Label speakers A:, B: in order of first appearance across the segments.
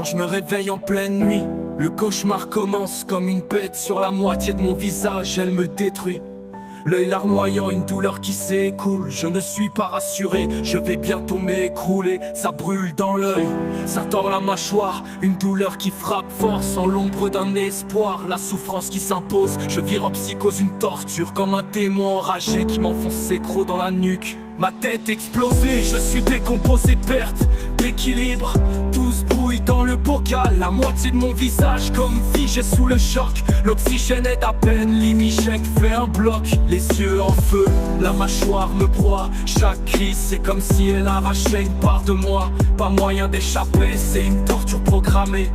A: Quand je me réveille en pleine nuit, le cauchemar commence comme une bête sur la moitié de mon visage, elle me détruit. L'œil larmoyant, une douleur qui s'écoule. Je ne suis pas rassuré, je vais bientôt m'écrouler. Ça brûle dans l'œil, ça tord la mâchoire. Une douleur qui frappe fort sans l'ombre d'un espoir. La souffrance qui s'impose, je vire en psychose, une torture comme un démon enragé qui m'enfonce ses crocs dans la nuque. Ma tête explosée, je suis décomposé, perte d'équilibre. Tout se brouille dans le bocal, la moitié de mon visage comme figé sous le choc. L'oxygène est à peine, l'imichec fait un bloc. Les yeux en feu, la mâchoire me broie. Chaque crise c'est comme si elle arrachait une part de moi. Pas moyen d'échapper, c'est une torture programmée.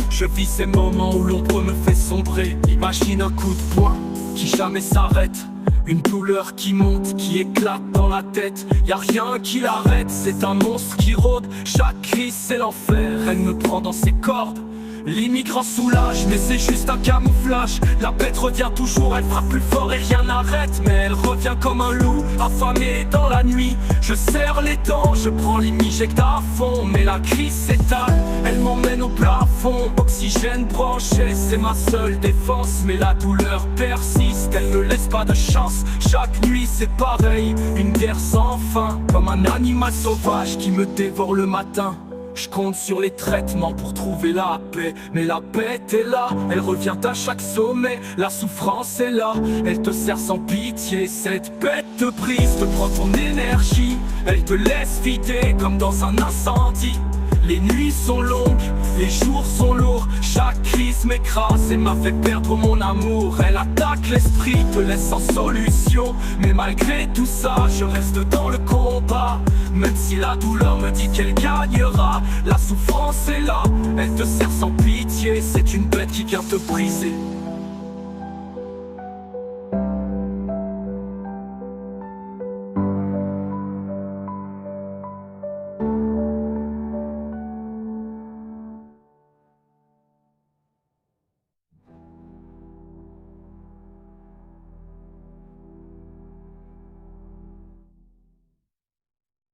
A: Je vis ces moments où l'ombre me fait sombrer. Imagine un coup de poing qui jamais s'arrête. Une douleur qui monte, qui éclate dans la tête. Y'a rien qui l'arrête, c'est un monstre qui rôde. Chaque crise c'est l'enfer, elle me prend dans ses cordes. L'immigrant soulage, mais c'est juste un camouflage. La bête revient toujours, elle frappe plus fort et rien n'arrête. Mais elle revient comme un loup, affamé dans la nuit. Je serre les dents, je prends l'imijecta à fond. Mais la crise s'étale, elle m'emmène au plafond. Oxygène branché, c'est ma seule défense. Mais la douleur persiste, elle me laisse pas de chance. Chaque nuit c'est pareil, une guerre sans fin. Comme un animal sauvage qui me dévore le matin. Je compte sur les traitements pour trouver la paix. Mais la bête est là, elle revient à chaque sommet. La souffrance est là, elle te serre sans pitié. Cette bête te brise, te prend ton énergie. Elle te laisse vider comme dans un incendie. Les nuits sont longues, les jours sont lourds. Chaque crise m'écrase et m'a fait perdre mon amour. Elle attaque l'esprit, te laisse sans solution. Mais malgré tout ça, je reste dans le combat. Même si la douleur me dit qu'elle gagnera. La souffrance est là, elle te serre sans pitié. C'est une bête qui vient te briser.